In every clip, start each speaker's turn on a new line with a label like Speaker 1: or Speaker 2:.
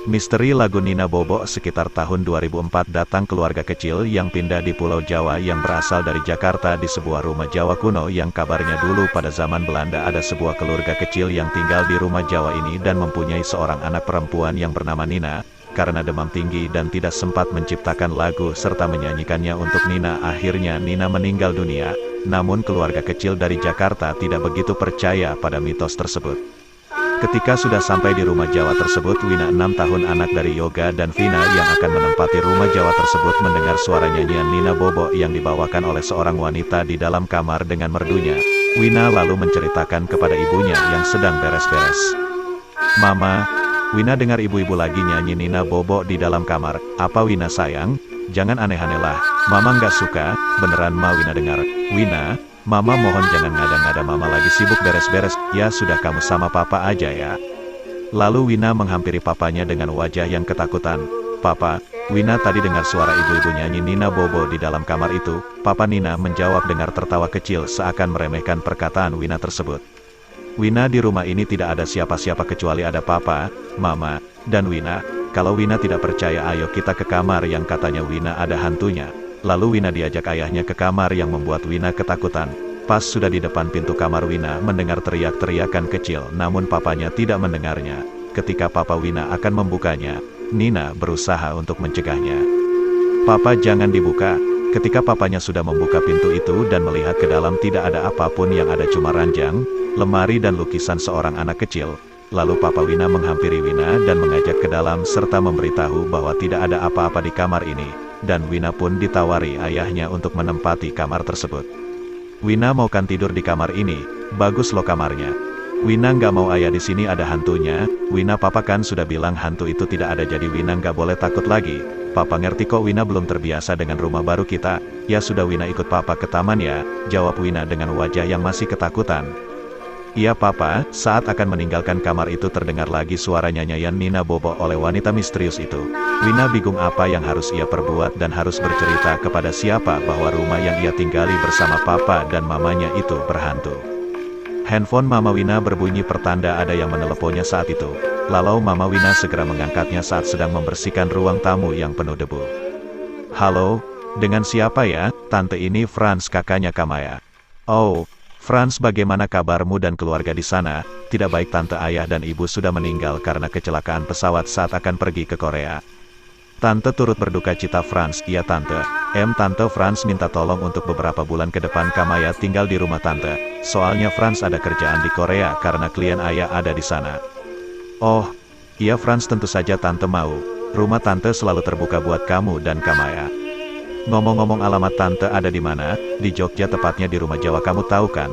Speaker 1: Misteri lagu Nina Bobo. Sekitar tahun 2004 datang keluarga kecil yang pindah di Pulau Jawa yang berasal dari Jakarta di sebuah rumah Jawa kuno yang kabarnya dulu pada zaman Belanda ada sebuah keluarga kecil yang tinggal di rumah Jawa ini dan mempunyai seorang anak perempuan yang bernama Nina. Karena demam tinggi dan tidak sempat menciptakan lagu serta menyanyikannya untuk Nina, akhirnya Nina meninggal dunia. Namun keluarga kecil dari Jakarta tidak begitu percaya pada mitos tersebut. Ketika sudah sampai di rumah Jawa tersebut, Wina 6 tahun anak dari Yoga dan Vina yang akan menempati rumah Jawa tersebut mendengar suara nyanyian Nina Bobo yang dibawakan oleh seorang wanita di dalam kamar dengan merdunya. Wina lalu menceritakan kepada ibunya yang sedang beres-beres. "Mama, Wina dengar ibu-ibu lagi nyanyi Nina Bobo di dalam kamar." "Apa Wina sayang? Jangan aneh-aneh lah. Mama nggak suka." "Beneran Ma?" Wina dengar. "Wina, Mama mohon jangan ngada-ngada, Mama lagi sibuk beres-beres." "Ya sudah, kamu sama Papa aja ya." Lalu Wina menghampiri papanya dengan wajah yang ketakutan. "Papa, Wina tadi dengar suara ibu-ibu nyanyi Nina Bobo di dalam kamar itu." Papa Nina menjawab dengan tertawa kecil seakan meremehkan perkataan Wina tersebut. "Wina, di rumah ini tidak ada siapa-siapa kecuali ada Papa, Mama, dan Wina. Kalau Wina tidak percaya, ayo kita ke kamar yang katanya Wina ada hantunya." Lalu Wina diajak ayahnya ke kamar yang membuat Wina ketakutan. Pas sudah di depan pintu kamar, Wina mendengar teriak-teriakan kecil, namun papanya tidak mendengarnya. Ketika Papa Wina akan membukanya, Nina berusaha untuk mencegahnya. "Papa, jangan dibuka." Ketika papanya sudah membuka pintu itu dan melihat ke dalam, tidak ada apapun, yang ada cuma ranjang, lemari dan lukisan seorang anak kecil. Lalu Papa Wina menghampiri Wina dan mengajak ke dalam serta memberitahu bahwa tidak ada apa-apa di kamar ini. Dan Wina pun ditawari ayahnya untuk menempati kamar tersebut. "Wina mau kan tidur di kamar ini? Bagus loh kamarnya." "Wina nggak mau ayah, di sini ada hantunya." "Wina, Papa kan sudah bilang hantu itu tidak ada, jadi Wina nggak boleh takut lagi." "Papa ngerti kok, Wina belum terbiasa dengan rumah baru kita." "Ya sudah Wina, ikut Papa ke taman ya," jawab Wina dengan wajah yang masih ketakutan. "Iya Papa." Saat akan meninggalkan kamar itu terdengar lagi suara nyanyian Nina Bobo oleh wanita misterius itu. Wina bingung apa yang harus ia perbuat dan harus bercerita kepada siapa bahwa rumah yang ia tinggali bersama Papa dan Mamanya itu berhantu. Handphone Mama Wina berbunyi pertanda ada yang meneleponnya saat itu. Lalu Mama Wina segera mengangkatnya saat sedang membersihkan ruang tamu yang penuh debu. "Halo, dengan siapa ya?" "Tante, ini Franz, kakaknya Kamaya." "Oh, Franz, bagaimana kabarmu dan keluarga di sana?" "Tidak baik Tante, ayah dan ibu sudah meninggal karena kecelakaan pesawat saat akan pergi ke Korea." Tante turut berduka cita Franz. "Iya Tante." Tante, Franz minta tolong untuk beberapa bulan ke depan Kamaya tinggal di rumah Tante. Soalnya Franz ada kerjaan di Korea karena klien ayah ada di sana." "Oh, iya Franz, tentu saja Tante mau. Rumah Tante selalu terbuka buat kamu dan Kamaya." "Ngomong-ngomong, alamat Tante ada di mana?" "Di Jogja, tepatnya di rumah Jawa, kamu tahu kan?"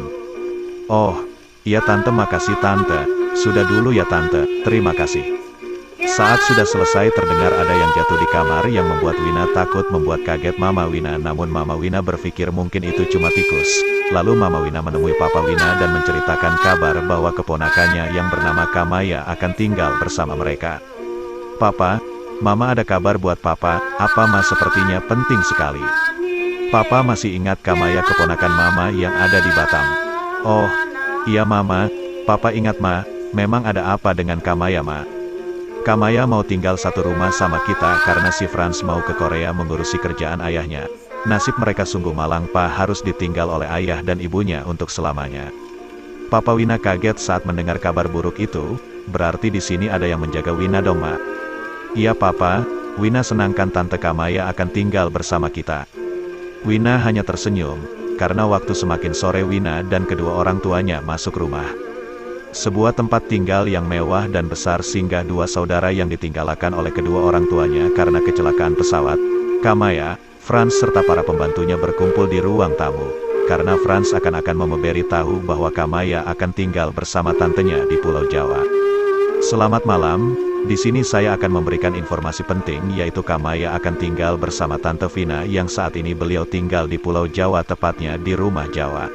Speaker 1: "Oh, iya Tante, makasih Tante." "Sudah dulu ya Tante, terima kasih." Saat sudah selesai terdengar ada yang jatuh di kamar yang membuat Wina takut, membuat kaget Mama Wina, namun Mama Wina berpikir mungkin itu cuma tikus. Lalu Mama Wina menemui Papa Wina dan menceritakan kabar bahwa keponakannya yang bernama Kamaya akan tinggal bersama mereka. "Papa, Mama ada kabar buat Papa." "Apa Mas?" "Sepertinya penting sekali." "Papa masih ingat Kamaya, keponakan Mama yang ada di Batam?" "Oh, iya Mama, Papa ingat Ma. Memang ada apa dengan Kamaya Ma?" "Kamaya mau tinggal satu rumah sama kita karena si Franz mau ke Korea mengurusi kerjaan ayahnya. Nasib mereka sungguh malang Pa, harus ditinggal oleh ayah dan ibunya untuk selamanya." Papa Wina kaget saat mendengar kabar buruk itu. "Berarti di sini ada yang menjaga Wina dong Ma?" "Iya Papa, Wina senangkan Tante Kamaya akan tinggal bersama kita." Wina hanya tersenyum, karena waktu semakin sore Wina dan kedua orang tuanya masuk rumah. Sebuah tempat tinggal yang mewah dan besar singgah dua saudara yang ditinggalkan oleh kedua orang tuanya karena kecelakaan pesawat. Kamaya, Franz serta para pembantunya berkumpul di ruang tamu, karena Franz akan memberitahu bahwa Kamaya akan tinggal bersama tantenya di Pulau Jawa. "Selamat malam, di sini saya akan memberikan informasi penting, yaitu Kamaya akan tinggal bersama Tante Vina yang saat ini beliau tinggal di Pulau Jawa, tepatnya di rumah Jawa."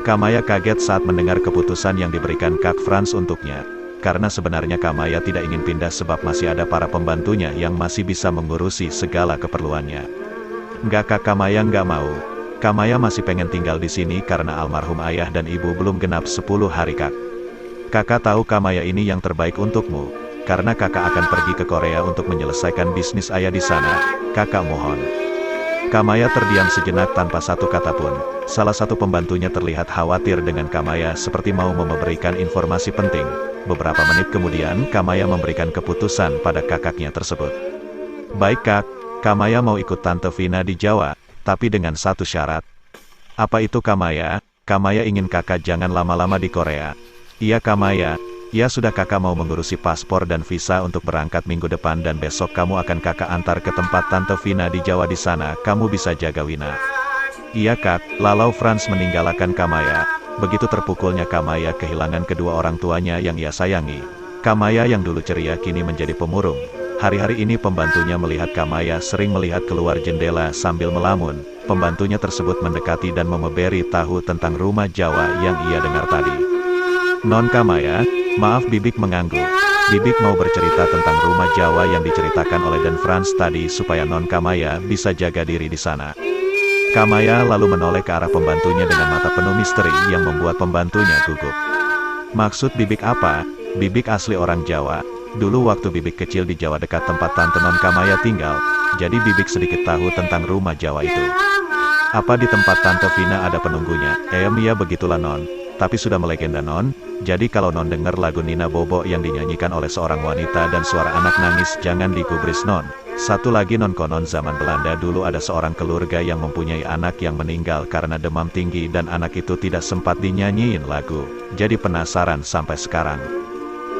Speaker 1: Kamaya kaget saat mendengar keputusan yang diberikan Kak Franz untuknya. Karena sebenarnya Kamaya tidak ingin pindah sebab masih ada para pembantunya yang masih bisa mengurusi segala keperluannya. "Nggak Kak, Kamaya nggak mau. Kamaya masih pengen tinggal di sini karena almarhum ayah dan ibu belum genap 10 hari Kak. Kakak tahu Kamaya ini yang terbaik untukmu. karena kakak akan pergi ke Korea untuk menyelesaikan bisnis ayah di sana, kakak mohon. Kamaya terdiam sejenak tanpa satu kata pun. Salah satu pembantunya terlihat khawatir dengan Kamaya seperti mau memberikan informasi penting. Beberapa menit kemudian, Kamaya memberikan keputusan pada kakaknya tersebut. Baik kak, Kamaya mau ikut Tante Vina di Jawa, tapi dengan satu syarat. Apa itu Kamaya? Kamaya ingin kakak jangan lama-lama di Korea. Iya Kamaya. Ya sudah kakak mau mengurusi paspor dan visa untuk berangkat minggu depan dan besok kamu akan kakak antar ke tempat Tante Vina di Jawa di sana kamu bisa jaga Wina. Iya kak, lalu Franz meninggalkan Kamaya. Begitu terpukulnya Kamaya kehilangan kedua orang tuanya yang ia sayangi. Kamaya yang dulu ceria kini menjadi pemurung. Hari-hari ini pembantunya melihat Kamaya sering melihat keluar jendela sambil melamun. Pembantunya tersebut mendekati dan memberi tahu tentang rumah Jawa yang ia dengar tadi. Non Kamaya, maaf Bibik mengangguk. Bibik mau bercerita tentang rumah Jawa yang diceritakan oleh Dan Franz tadi supaya Non Kamaya bisa jaga diri di sana. Kamaya lalu menoleh ke arah pembantunya dengan mata penuh misteri yang membuat pembantunya gugup. Maksud Bibik apa? Bibik asli orang Jawa. Dulu waktu Bibik kecil di Jawa dekat tempat Tante Non Kamaya tinggal, jadi Bibik sedikit tahu tentang rumah Jawa itu. Apa di tempat Tante Vina ada penunggunya? Ya begitulah Non. Tapi sudah melegenda Non, jadi kalau Non dengar lagu Nina Bobo yang dinyanyikan oleh seorang wanita dan suara anak nangis jangan digubris Non. Satu lagi Non, konon zaman Belanda dulu ada seorang keluarga yang mempunyai anak yang meninggal karena demam tinggi dan anak itu tidak sempat dinyanyiin lagu. Jadi penasaran sampai sekarang.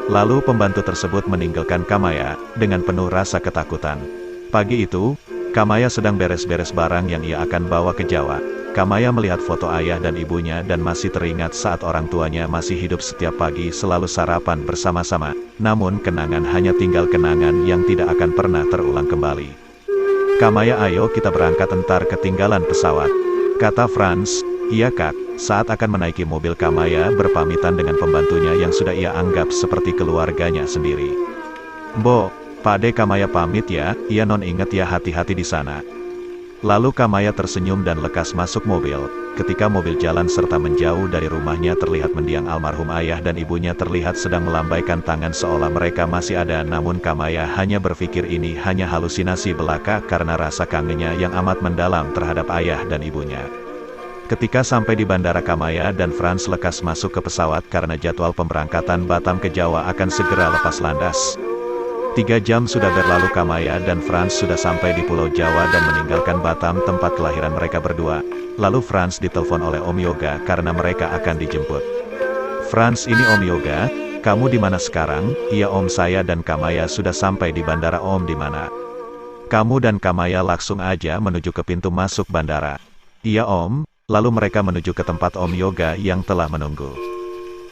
Speaker 1: Lalu pembantu tersebut meninggalkan Kamaya dengan penuh rasa ketakutan. Pagi itu, Kamaya sedang beres-beres barang yang ia akan bawa ke Jawa. Kamaya melihat foto ayah dan ibunya dan masih teringat saat orang tuanya masih hidup setiap pagi selalu sarapan bersama-sama. Namun kenangan hanya tinggal kenangan yang tidak akan pernah terulang kembali. Kamaya ayo kita berangkat entar ketinggalan pesawat. Kata Franz, iya kak. Saat akan menaiki mobil Kamaya berpamitan dengan pembantunya yang sudah ia anggap seperti keluarganya sendiri. Bo, Pade Kamaya pamit ya, iya Non ingat ya hati-hati di sana. Lalu Kamaya tersenyum dan lekas masuk mobil. Ketika mobil jalan serta menjauh dari rumahnya terlihat mendiang almarhum ayah dan ibunya terlihat sedang melambaikan tangan seolah mereka masih ada. Namun Kamaya hanya berpikir ini hanya halusinasi belaka karena rasa kangennya yang amat mendalam terhadap ayah dan ibunya. Ketika sampai di bandara Kamaya dan Franz lekas masuk ke pesawat karena jadwal pemberangkatan Batam ke Jawa akan segera lepas landas. 3 jam sudah berlalu Kamaya dan Franz sudah sampai di Pulau Jawa dan meninggalkan Batam tempat kelahiran mereka berdua. Lalu Franz ditelepon oleh Om Yoga karena mereka akan dijemput. Franz ini Om Yoga, kamu di mana sekarang? Iya Om saya dan Kamaya sudah sampai di bandara Om di mana? Kamu dan Kamaya langsung aja menuju ke pintu masuk bandara. Iya Om, lalu mereka menuju ke tempat Om Yoga yang telah menunggu.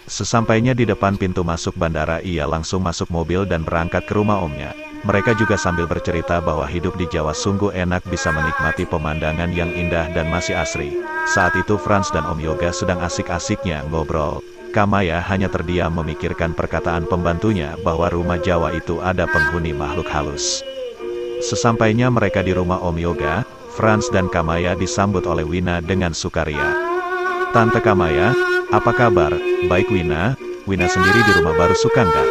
Speaker 1: Sesampainya di depan pintu masuk bandara ia langsung masuk mobil dan berangkat ke rumah omnya. Mereka juga sambil bercerita bahwa hidup di Jawa sungguh enak bisa menikmati pemandangan yang indah dan masih asri. Saat itu Franz dan Om Yoga sedang asik-asiknya ngobrol. Kamaya hanya terdiam memikirkan perkataan pembantunya bahwa rumah Jawa itu ada penghuni makhluk halus. Sesampainya mereka di rumah Om Yoga, Franz dan Kamaya disambut oleh Wina dengan sukaria. Tante Kamaya, apa kabar? Baik Wina, Wina sendiri di rumah baru suka nggak?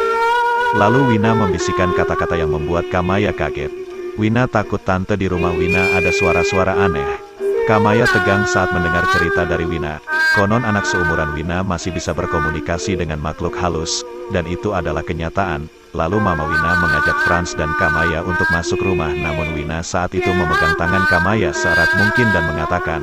Speaker 1: Lalu Wina membisikkan kata-kata yang membuat Kamaya kaget. Wina takut tante di rumah Wina ada suara-suara aneh. Kamaya tegang saat mendengar cerita dari Wina. Konon anak seumuran Wina masih bisa berkomunikasi dengan makhluk halus, dan itu adalah kenyataan. Lalu Mama Wina mengajak Franz dan Kamaya untuk masuk rumah namun Wina saat itu memegang tangan Kamaya seerat mungkin dan mengatakan,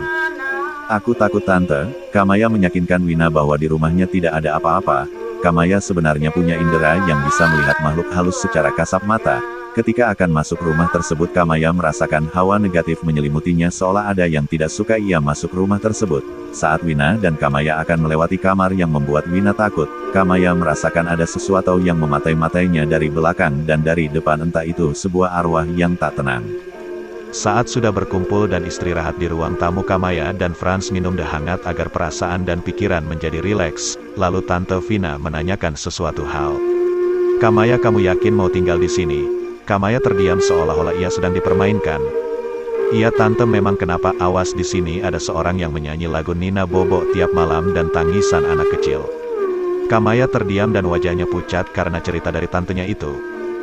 Speaker 2: Aku takut tante. Kamaya meyakinkan Wina bahwa di rumahnya tidak ada apa-apa. Kamaya sebenarnya punya indera yang bisa melihat makhluk halus secara kasat mata. Ketika akan masuk rumah tersebut Kamaya merasakan hawa negatif menyelimutinya seolah ada yang tidak suka ia masuk rumah tersebut. Saat Wina dan Kamaya akan melewati kamar yang membuat Wina takut, Kamaya merasakan ada sesuatu yang mematai-matainya dari belakang dan dari depan entah itu sebuah arwah yang tak tenang.
Speaker 1: Saat sudah berkumpul dan istirahat di ruang tamu Kamaya dan Franz minum teh hangat agar perasaan dan pikiran menjadi rileks, lalu Tante Vina menanyakan sesuatu hal. Kamaya kamu yakin mau tinggal di sini? Kamaya terdiam seolah-olah ia sedang dipermainkan. Iya Tante memang kenapa awas di sini ada seorang yang menyanyi lagu Nina Bobo tiap malam dan tangisan anak kecil. Kamaya terdiam dan wajahnya pucat karena cerita dari tantenya itu.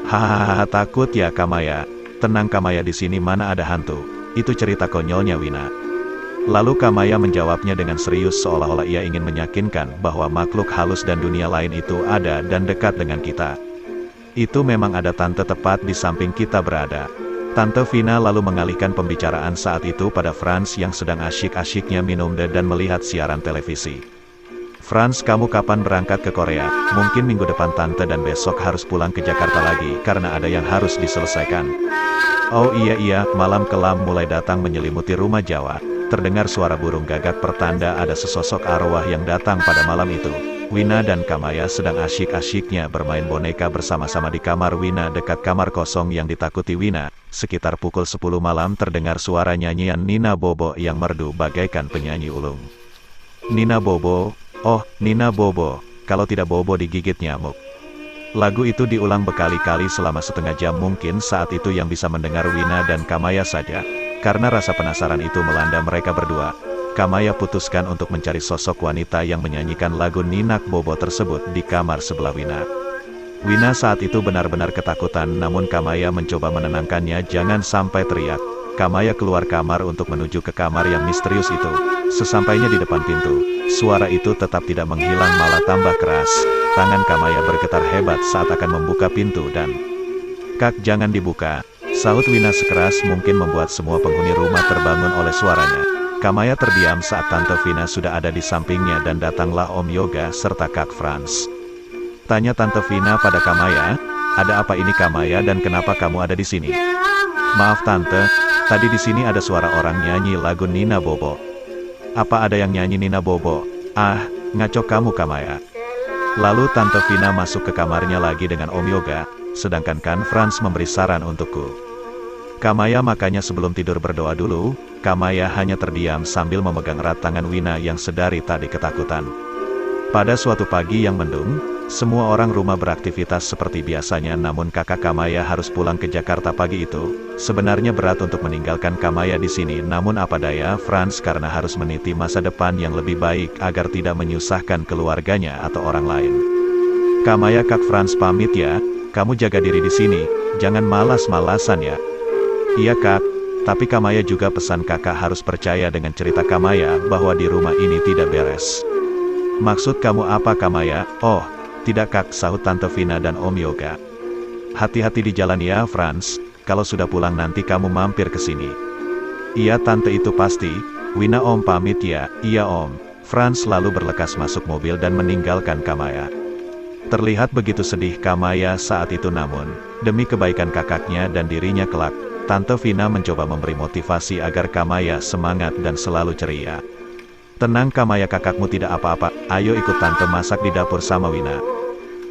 Speaker 1: Hahaha, takut ya Kamaya. Tenang Kamaya, di sini mana ada hantu. Itu cerita konyolnya Wina. Lalu Kamaya menjawabnya dengan serius seolah-olah ia ingin meyakinkan bahwa makhluk halus dan dunia lain itu ada dan dekat dengan kita. Itu memang ada tante tepat di samping kita berada. Tante Vina lalu mengalihkan pembicaraan saat itu pada Franz yang sedang asyik-asyiknya minum dan melihat siaran televisi. Franz, kamu kapan berangkat ke Korea? Mungkin minggu depan tante dan besok harus pulang ke Jakarta lagi karena ada yang harus diselesaikan. Oh iya, malam kelam mulai datang menyelimuti rumah Jawa. Terdengar suara burung gagak pertanda ada sesosok arwah yang datang pada malam itu. Wina dan Kamaya sedang asyik-asyiknya bermain boneka bersama-sama di kamar Wina dekat kamar kosong yang ditakuti Wina. Sekitar pukul 10 malam terdengar suara nyanyian Nina Bobo yang merdu bagaikan penyanyi ulung. Nina Bobo, oh Nina Bobo, kalau tidak Bobo digigit nyamuk. Lagu itu diulang berkali-kali selama setengah jam. Mungkin saat itu yang bisa mendengar Wina dan Kamaya saja. Karena rasa penasaran itu melanda mereka berdua, Kamaya putuskan untuk mencari sosok wanita yang menyanyikan lagu Nina Bobo tersebut di kamar sebelah Wina. Wina saat itu benar-benar ketakutan, namun Kamaya mencoba menenangkannya. Jangan sampai teriak. Kamaya keluar kamar untuk menuju ke kamar yang misterius itu. Sesampainya di depan pintu, suara itu tetap tidak menghilang, malah tambah keras. Tangan Kamaya bergetar hebat saat akan membuka pintu dan... Kak, jangan dibuka, sahut Wina sekeras mungkin membuat semua penghuni rumah terbangun oleh suaranya. Kamaya terdiam saat Tante Vina sudah ada di sampingnya dan datanglah Om Yoga serta Kak Franz. Tanya Tante Vina pada Kamaya, ada apa ini Kamaya dan kenapa kamu ada di sini? Maaf Tante, tadi di sini ada suara orang nyanyi lagu Nina Bobo. Apa ada yang nyanyi Nina Bobo? Ah, ngaco kamu Kamaya. Lalu Tante Vina masuk ke kamarnya lagi dengan Om Yoga, sedangkan Kak Franz memberi saran untukku. Kamaya makanya sebelum tidur berdoa dulu. Kamaya hanya terdiam sambil memegang erat tangan Wina yang sedari tadi ketakutan. Pada suatu pagi yang mendung, semua orang rumah beraktivitas seperti biasanya, namun kakak Kamaya harus pulang ke Jakarta pagi itu. Sebenarnya berat untuk meninggalkan Kamaya di sini, namun apa daya, Franz karena harus meniti masa depan yang lebih baik agar tidak menyusahkan keluarganya atau orang lain. Kamaya, Kak Franz pamit ya, kamu jaga diri di sini, jangan malas-malasan ya. Iya Kak, tapi Kamaya juga pesan kakak harus percaya dengan cerita Kamaya bahwa di rumah ini tidak beres. Maksud kamu apa Kamaya? Oh, tidak Kak, sahut Tante Vina dan Om Yoga. Hati-hati di jalan ya Franz, kalau sudah pulang nanti kamu mampir ke sini. Iya Tante, itu pasti. Wina, Om pamit ya. Iya Om. Franz lalu berlekas masuk mobil dan meninggalkan Kamaya. Terlihat begitu sedih Kamaya saat itu, namun demi kebaikan kakaknya dan dirinya kelak, Tante Vina mencoba memberi motivasi agar Kamaya semangat dan selalu ceria. Tenang Kamaya, kakakmu tidak apa-apa, ayo ikut Tante masak di dapur sama Wina.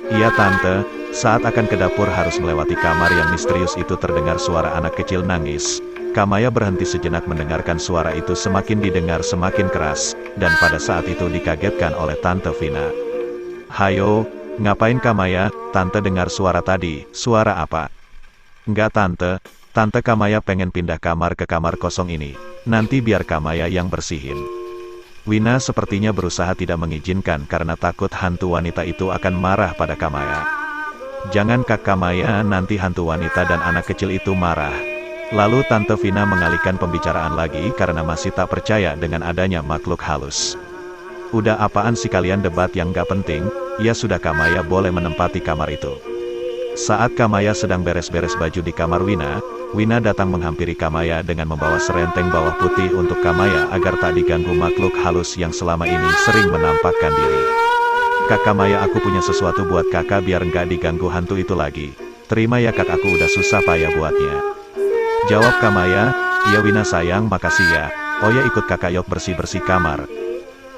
Speaker 1: Iya Tante. Saat akan ke dapur harus melewati kamar yang misterius itu terdengar suara anak kecil nangis. Kamaya berhenti sejenak mendengarkan suara itu semakin didengar semakin keras, dan pada saat itu dikagetkan oleh Tante Vina. Hayo, ngapain Kamaya? Tante dengar suara tadi, suara apa? Enggak Tante. Tante, Kamaya pengen pindah kamar ke kamar kosong ini. Nanti biar Kamaya yang bersihin. Wina sepertinya berusaha tidak mengizinkan karena takut hantu wanita itu akan marah pada Kamaya. Jangan Kak Kamaya, nanti hantu wanita dan anak kecil itu marah. Lalu Tante Vina mengalihkan pembicaraan lagi karena masih tak percaya dengan adanya makhluk halus. Udah apaan sih kalian debat yang gak penting? Ya sudah, Kamaya boleh menempati kamar itu. Saat Kamaya sedang beres-beres baju di kamar Wina, Wina datang menghampiri Kamaya dengan membawa serenteng bawah putih untuk Kamaya agar tak diganggu makhluk halus yang selama ini sering menampakkan diri. Kak Kamaya, aku punya sesuatu buat kakak biar nggak diganggu hantu itu lagi. Terima ya Kak, aku udah susah payah buatnya. Jawab Kamaya. Iya Wina sayang, makasih ya. Oh ya, ikut kakak yuk bersih-bersih kamar.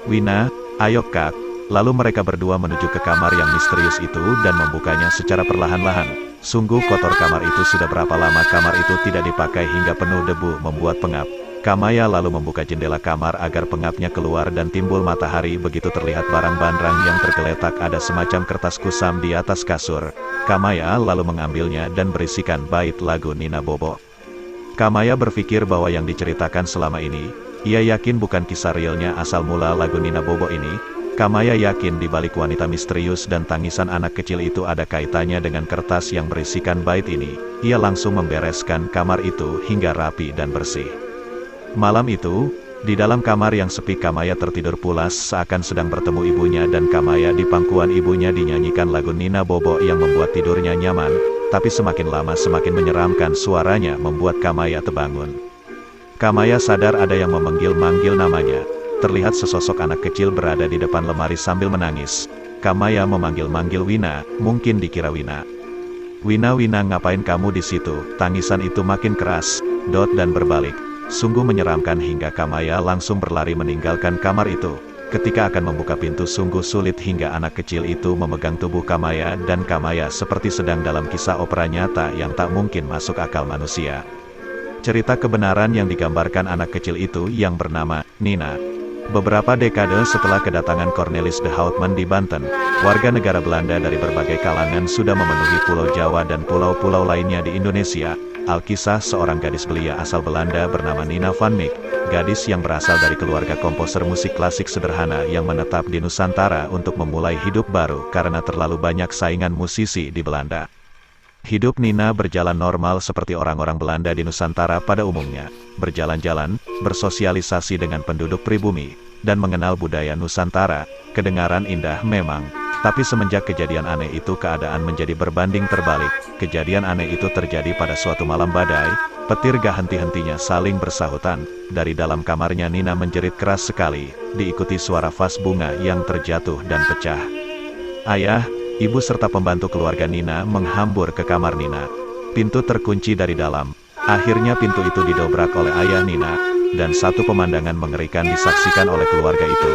Speaker 1: Wina, ayo Kak. Lalu mereka berdua menuju ke kamar yang misterius itu dan membukanya secara perlahan-lahan. Sungguh kotor kamar itu, sudah berapa lama kamar itu tidak dipakai hingga penuh debu membuat pengap. Kamaya lalu membuka jendela kamar agar pengapnya keluar dan timbul matahari. Begitu terlihat barang-barang yang tergeletak, ada semacam kertas kusam di atas kasur. Kamaya lalu mengambilnya dan berisikan bait lagu Nina Bobo. Kamaya berpikir bahwa yang diceritakan selama ini, ia yakin bukan kisah realnya asal mula lagu Nina Bobo ini. Kamaya yakin di balik wanita misterius dan tangisan anak kecil itu ada kaitannya dengan kertas yang berisikan bait ini. Ia langsung membereskan kamar itu hingga rapi dan bersih. Malam itu, di dalam kamar yang sepi Kamaya tertidur pulas seakan sedang bertemu ibunya dan Kamaya di pangkuan ibunya dinyanyikan lagu Nina Bobo yang membuat tidurnya nyaman, tapi semakin lama semakin menyeramkan suaranya membuat Kamaya terbangun. Kamaya sadar ada yang memanggil-manggil namanya. Terlihat sesosok anak kecil berada di depan lemari sambil menangis. Kamaya memanggil-manggil Wina, mungkin dikira Wina. Wina, ngapain kamu di situ? Tangisan itu makin keras, dan berbalik. Sungguh menyeramkan hingga Kamaya langsung berlari meninggalkan kamar itu. Ketika akan membuka pintu sungguh sulit hingga anak kecil itu memegang tubuh Kamaya dan Kamaya seperti sedang dalam kisah opera nyata yang tak mungkin masuk akal manusia. Cerita kebenaran yang digambarkan anak kecil itu yang bernama Nina. Beberapa dekade setelah kedatangan Cornelis de Houtman di Banten, warga negara Belanda dari berbagai kalangan sudah memenuhi Pulau Jawa dan pulau-pulau lainnya di Indonesia. Alkisah seorang gadis belia asal Belanda bernama Nina van Meek, gadis yang berasal dari keluarga komposer musik klasik sederhana yang menetap di Nusantara untuk memulai hidup baru karena terlalu banyak saingan musisi di Belanda. Hidup Nina berjalan normal seperti orang-orang Belanda di Nusantara pada umumnya, berjalan-jalan, bersosialisasi dengan penduduk pribumi, dan mengenal budaya Nusantara. Kedengaran indah memang, tapi semenjak kejadian aneh itu keadaan menjadi berbanding terbalik. Kejadian aneh itu terjadi pada suatu malam badai, petir gak henti-hentinya saling bersahutan. Dari dalam kamarnya Nina menjerit keras sekali, diikuti suara vas bunga yang terjatuh dan pecah. Ayah, ibu serta pembantu keluarga Nina menghambur ke kamar Nina. Pintu terkunci dari dalam. Akhirnya pintu itu didobrak oleh ayah Nina, dan satu pemandangan mengerikan disaksikan oleh keluarga itu.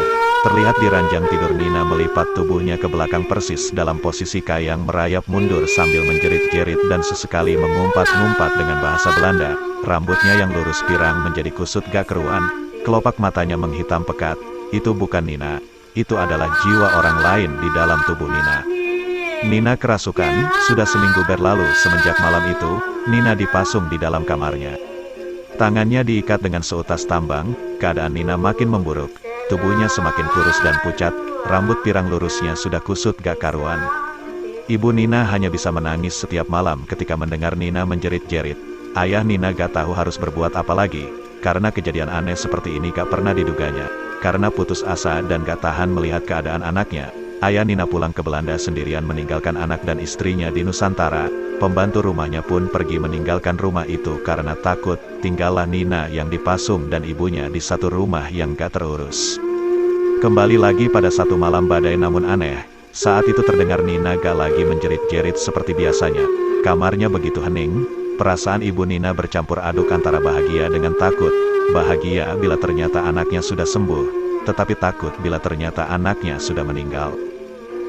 Speaker 1: Terlihat di ranjang tidur Nina melipat tubuhnya ke belakang persis dalam posisi kayang merayap mundur sambil menjerit-jerit dan sesekali mengumpat-ngumpat dengan bahasa Belanda. Rambutnya yang lurus pirang menjadi kusut gak keruan, kelopak matanya menghitam pekat. Itu bukan Nina, itu adalah jiwa orang lain di dalam tubuh Nina. Nina kerasukan, sudah seminggu berlalu semenjak malam itu, Nina dipasung di dalam kamarnya. Tangannya diikat dengan seutas tambang, keadaan Nina makin memburuk, tubuhnya semakin kurus dan pucat, rambut pirang lurusnya sudah kusut gak karuan. Ibu Nina hanya bisa menangis setiap malam ketika mendengar Nina menjerit-jerit. Ayah Nina gak tahu harus berbuat apa lagi, karena kejadian aneh seperti ini gak pernah diduganya. Karena putus asa dan gak tahan melihat keadaan anaknya, ayah Nina pulang ke Belanda sendirian meninggalkan anak dan istrinya di Nusantara. Pembantu rumahnya pun pergi meninggalkan rumah itu karena takut. Tinggallah Nina yang dipasung dan ibunya di satu rumah yang gak terurus. Kembali lagi pada satu malam badai namun aneh. Saat itu terdengar Nina gak lagi menjerit-jerit seperti biasanya. Kamarnya begitu hening. Perasaan ibu Nina bercampur aduk antara bahagia dengan takut. Bahagia bila ternyata anaknya sudah sembuh, tetapi takut bila ternyata anaknya sudah meninggal.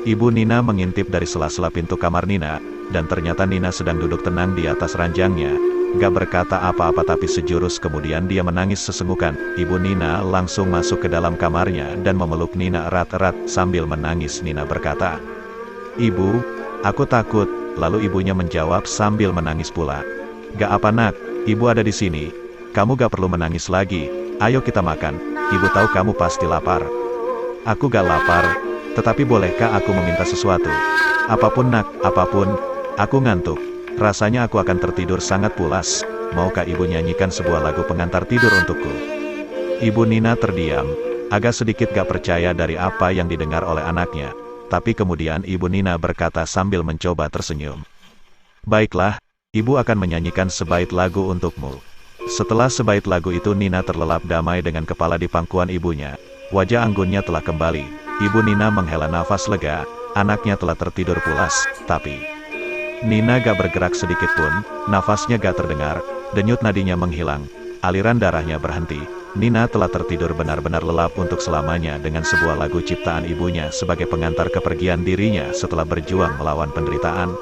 Speaker 1: Ibu Nina mengintip dari sela-sela pintu kamar Nina, dan ternyata Nina sedang duduk tenang di atas ranjangnya. Gak berkata apa-apa tapi sejurus kemudian dia menangis sesenggukan. Ibu Nina langsung masuk ke dalam kamarnya dan memeluk Nina erat-erat sambil menangis. Nina berkata, "Ibu, aku takut." Lalu ibunya menjawab sambil menangis pula, "Gak apa nak, ibu ada di sini. Kamu gak perlu menangis lagi, ayo kita makan, ibu tahu kamu pasti lapar." "Aku gak lapar, tetapi bolehkah aku meminta sesuatu?" "Apapun nak, apapun, aku ngantuk, rasanya aku akan tertidur sangat pulas, maukah ibu nyanyikan sebuah lagu pengantar tidur untukku?" Ibu Nina terdiam, agak sedikit gak percaya dari apa yang didengar oleh anaknya, tapi kemudian ibu Nina berkata sambil mencoba tersenyum, "Baiklah, ibu akan menyanyikan sebait lagu untukmu." Setelah sebait lagu itu Nina terlelap damai dengan kepala di pangkuan ibunya. Wajah anggunnya telah kembali. Ibu Nina menghela nafas lega, anaknya telah tertidur pulas, tapi Nina gak bergerak sedikit pun, nafasnya gak terdengar, denyut nadinya menghilang, aliran darahnya berhenti. Nina telah tertidur benar-benar lelap untuk selamanya dengan sebuah lagu ciptaan ibunya sebagai pengantar kepergian dirinya setelah berjuang melawan penderitaan.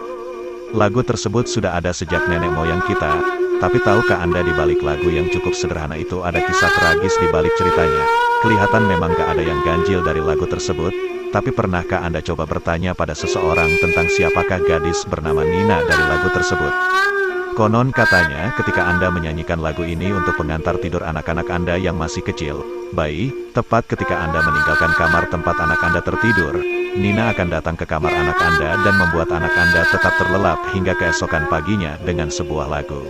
Speaker 1: Lagu tersebut sudah ada sejak nenek moyang kita. Tapi tahukah Anda di balik lagu yang cukup sederhana itu ada kisah tragis di balik ceritanya? Kelihatan memang gak ada yang ganjil dari lagu tersebut, tapi pernahkah Anda coba bertanya pada seseorang tentang siapakah gadis bernama Nina dari lagu tersebut? Konon katanya ketika Anda menyanyikan lagu ini untuk pengantar tidur anak-anak Anda yang masih kecil, bayi, tepat ketika Anda meninggalkan kamar tempat anak Anda tertidur, Nina akan datang ke kamar anak Anda dan membuat anak Anda tetap terlelap hingga keesokan paginya dengan sebuah lagu.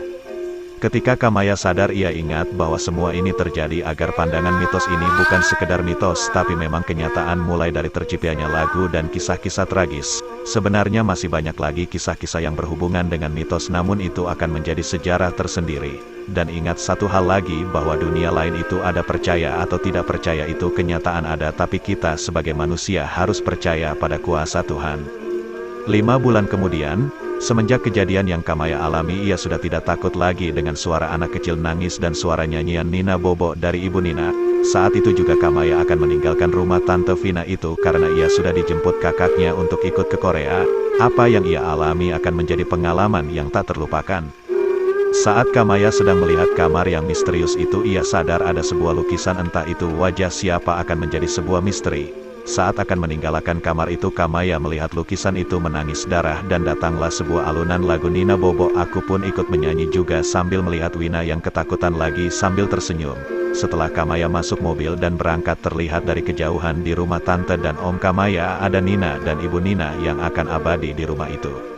Speaker 1: Ketika Kamaya sadar, ia ingat bahwa semua ini terjadi agar pandangan mitos ini bukan sekedar mitos tapi memang kenyataan. Mulai dari terciptanya lagu dan kisah-kisah tragis, sebenarnya masih banyak lagi kisah-kisah yang berhubungan dengan mitos, namun itu akan menjadi sejarah tersendiri. Dan ingat satu hal lagi, bahwa dunia lain itu ada, percaya atau tidak percaya itu kenyataan ada, tapi kita sebagai manusia harus percaya pada kuasa Tuhan. 5 bulan kemudian, semenjak kejadian yang Kamaya alami, ia sudah tidak takut lagi dengan suara anak kecil nangis dan suara nyanyian Nina Bobo dari Ibu Nina. Saat itu juga Kamaya akan meninggalkan rumah Tante Vina itu karena ia sudah dijemput kakaknya untuk ikut ke Korea. Apa yang ia alami akan menjadi pengalaman yang tak terlupakan. Saat Kamaya sedang melihat kamar yang misterius itu, ia sadar ada sebuah lukisan, entah itu wajah siapa akan menjadi sebuah misteri. Saat akan meninggalkan kamar itu, Kamaya melihat lukisan itu menangis darah dan datanglah sebuah alunan lagu Nina Bobo. Aku pun ikut menyanyi juga sambil melihat Wina yang ketakutan lagi sambil tersenyum. Setelah Kamaya masuk mobil dan berangkat, terlihat dari kejauhan di rumah Tante dan Om Kamaya ada Nina dan Ibu Nina yang akan abadi di rumah itu.